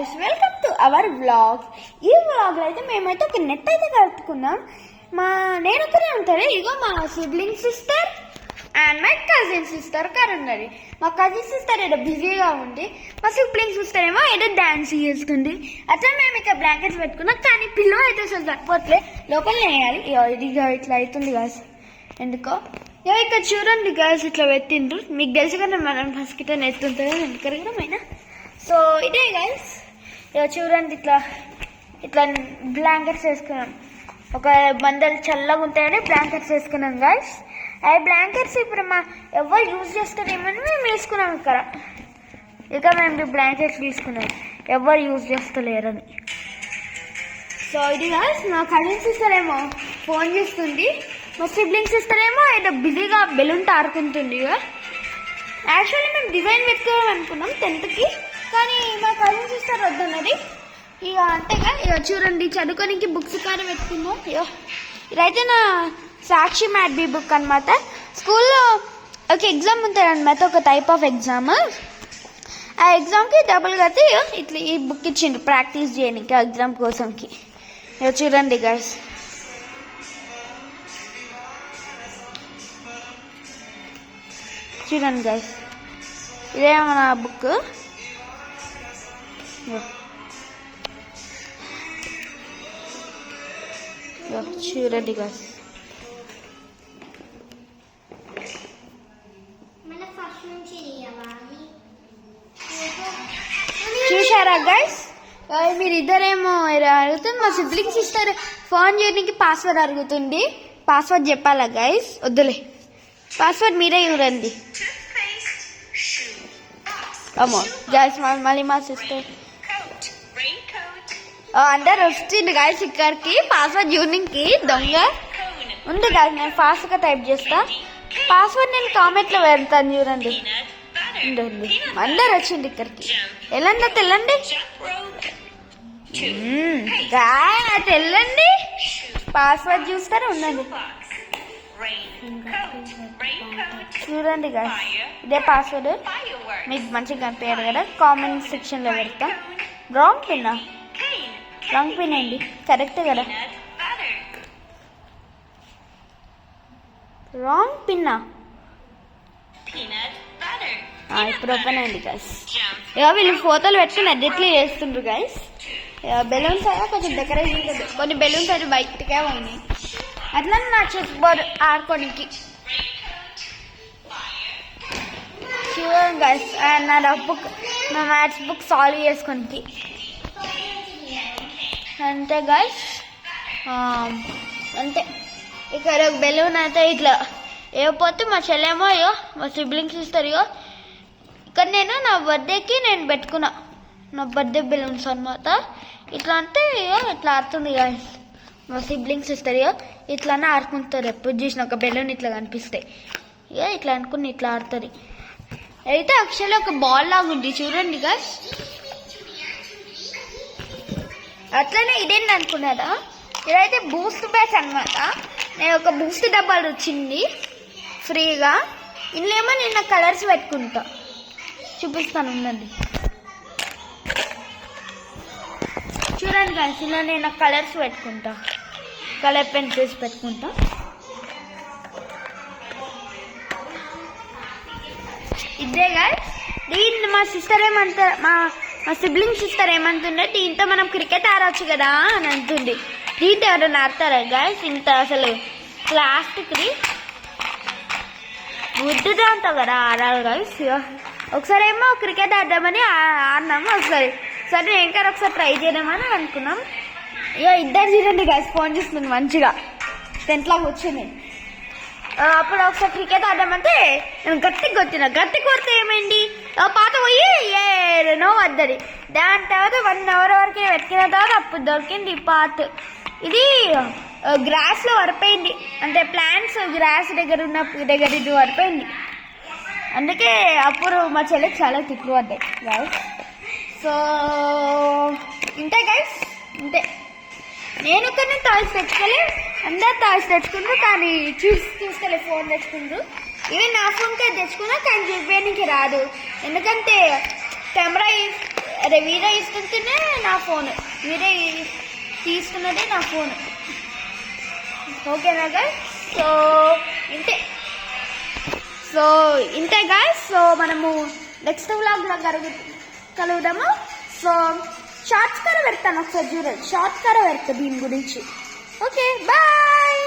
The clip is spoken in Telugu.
Guys, welcome to our vlog. ఈ వ్లాగ్లో అయితే మేమైతే ఒక నెట్ అయితే కట్టుకున్నాం. నేను ఒక్కనే ఉంటాను. ఇగో మా sibling sister and my cousin sister ఉన్నది. మా కజిన్ సిస్టర్ ఏదో బిజీగా ఉంది, మా సిబ్లింగ్ సిస్టర్ ఏమో ఏదో డాన్స్ చేస్తుంది. అట్లా మేము ఇక్కడ బ్లాంకెట్స్ పెట్టుకున్నాం, కానీ పిల్లో అయితే అసలు సరిపోట్లే, లోపల వేయాలి. ఇది ఇట్లా అవుతుంది గాయస్. ఎందుకో ఇక్కడ చూడండి గాయస్, ఇట్లా పెట్టిండ్రు. మీకు తెలుసు కదా మనం ఫస్ట్ ఇట్లా నెత్తుంటుంది ఎందుకైనా. సో ఇదే గైస్, చూడండి ఇట్లా బ్లాంకెట్స్ వేసుకున్నాం. ఒక మందలు చల్లగా ఉంటాయని బ్లాంకెట్స్ వేసుకున్నాం గైస్. ఆ బ్లాంకెట్స్ ఇప్పుడు ఎవరు యూజ్ చేస్తారేమని మేము వేసుకున్నాం ఇక్కడ. మేము బ్లాంకెట్స్ తీసుకున్నాం, ఎవరు యూజ్ చేస్తలేరని. సో ఇది గైస్, మా కజిన్ సిస్టర్ ఏమో ఫోన్ చేస్తుంది, మా సిబ్లింగ్ సిస్టర్ ఏమో ఏదో బిజీగా బెలూన్ తారుకుంటుంది. యాక్చువల్లీ మేము డిజైన్ పెట్టుకోవాలి అనుకున్నాం 10th, కానీ మా కజిన్ సిస్టర్ వద్దన్నది. ఇక అంతేగా. చూడండి, చదువుకోనికి బుక్స్ కానీ పెట్టుకున్నాం. ఇదైతే నా సాక్షి మ్యాథ్ బి బుక్ అనమాట. స్కూల్లో ఒక ఎగ్జామ్ ఉంటుంది అనమాట, ఒక టైప్ ఆఫ్ ఎగ్జామ్. ఆ ఎగ్జామ్కి డబ్బులు కట్టి ఇట్లా ఈ బుక్ ఇచ్చిండ్రు ప్రాక్టీస్ చేయడానికి ఆ ఎగ్జామ్ కోసంకి. చూడండి గైస్, చూడండి గైస్, ఇదే మన బుక్. చూడండి గైస్, చూసారా గైస్? మీరు ఇద్దరేమో అడుగుతుంది, మా సిబ్లింగ్ సిస్టర్ ఫోన్ చేయడానికి పాస్వర్డ్ అడుగుతుంది. పాస్వర్డ్ చెప్పాలా గైస్? వద్దులే, పాస్వర్డ్ మీరే ఇవ్వండి. అమ్మో గైస్, మళ్ళీ మా సిస్టర్ అందరు వస్తుంది గైస్ ఇక్కడికి పాస్వర్డ్ యూనింగ్కి. దొంగ ఉంది గైస్, నేను ఫాస్ట్గా టైప్ చేస్తా. పాస్వర్డ్ నేను కామెంట్లో పెడతాను, చూడండి. అందరు వచ్చింది ఇక్కడికి. వెళ్ళండి, తెల్లండి తెల్లండి, పాస్వర్డ్ చూస్తారా? ఉన్నది చూడండి గైస్, ఇదే పాస్వర్డ్. మీకు మంచిగా కనిపించారు కదా, కామెంట్ సెక్షన్లో పెడతా. రాంగ్ పిన్నా, రాంగ్ పిన్ అండి, కరెక్ట్ కదా? రాంగ్ పిన్నా. ఇప్పుడు ఓపెన్ అయింది గైస్. వీళ్ళు ఫోటోలు పెట్టుకుని ఎడిట్లు చేస్తుండ్రు గైస్. బెలూన్స్ అయితే కొంచెం డెకరేషన్, కొన్ని బెలూన్స్ అయితే బయటకే పోయినాయి. అట్లా నా చెస్ బోర్డ్ ఆడుకోనికి. చూడండి గైస్, నా రఫ్ బుక్, నా మ్యాథ్స్ బుక్ సాల్వ్ చేసుకోనికి. అంతే గైస్, అంతే. ఇక్కడ ఒక బెలూన్ అయితే ఇట్లా ఏపోతే మా చెల్లెమో మా సిబ్లింగ్స్ ఇస్తారు. ఇక్కడ నేను నా బర్త్డేకి నేను పెట్టుకున్నా నా బర్త్డే బెలూన్స్ అనమాట. ఇట్లా అంటే ఇట్లా ఆడుతుంది గైస్. మా సిబ్లింగ్స్ ఇస్తారు, ఇట్లానే ఆడుకుంటారు. ఎప్పుడు చూసిన ఒక బెలూన్ ఇట్లా కనిపిస్తాయి, ఇట్లా అనుకుని ఇట్లా ఆడుతుంది. అయితే యాక్చువల్లీ ఒక బాల్ లాగా ఉంది, చూడండి గైస్. అట్లనే ఇదేంటి అనుకున్నారా? ఇదైతే బూస్ట్ బ్యాచ్ అనమాట. నేను ఒక బూస్ట్ డబ్బాలు వచ్చింది ఫ్రీగా. ఇందులో ఏమో నేను కలర్స్ పెట్టుకుంటా, చూపిస్తాను ఉందండి. చూడండి గైస్, ఇలా నేను కలర్స్ పెట్టుకుంటా, కలర్ పెన్సిల్స్ పెట్టుకుంటా. ఇదే గైస్, దీన్ని మా సిస్టర్ ఏమంటారు, మా సిబ్లింగ్ సిస్టర్ ఏమంటుండే, దీంతో మనం క్రికెట్ ఆడవచ్చు కదా అని అంటుంది. దీంతో ఎవరైనా ఆడతారా గైస్? ఇంత అసలు ప్లాస్టిక్ది బుద్ధిగా ఉంటావు కదా, ఆడాలి గైస్. ఒకసారి ఏమో క్రికెట్ ఆడదామని ఆడినాము. సరే ఇంకా ఒకసారి ట్రై చేద్దామని అనుకున్నాం. ఇద్దరు చూడండి గైస్, ఫోన్ చేస్తుంది మంచిగా 10th కూర్చుని. అప్పుడు ఒకసారి క్రికెట్ ఆడదామంటే నేను గట్టి కొడితే ఏమైంది, పాత పోయి ఏనో వద్దది. దాని తర్వాత 1 hour వరకు వెతికిన తర్వాత అప్పుడు దొరికింది ఈ పాత. ఇది గ్రాస్లో పడిపోయింది, అంటే ప్లాంట్స్ గ్రాస్ దగ్గర ఇది పడిపోయింది. అందుకే అప్పుడు మా చెల్లికి చాలా తిట్లు పడ్డాయి గైస్. సో ఇంతే గైస్, ఇంతే. నేను కొన్ని టాయ్స్ తెచ్చుకోలే, అందరు టాయ్స్ తెచ్చుకుంటారు, కానీ చూసుకోలే, ఫోన్ తెచ్చుకుంటారు. ఇవి నా ఫోన్కే తెచ్చుకున్నా, కానీ చూపించడానికి రాదు. ఎందుకంటే కెమెరా అరే వీరే ఇస్తుంటేనే నా ఫోన్, వీరే తీసుకున్నదే నా ఫోన్. ఓకేనా గైస్? సో ఇంతే గైస్. సో మనము నెక్స్ట్ వ్లాగ్లో కలుగుదాము. సో షార్ట్స్ కర పెడతాను, ఒకసారి చూడండి, షార్ట్స్ కర పెడతా దీని గురించి. Okay bye.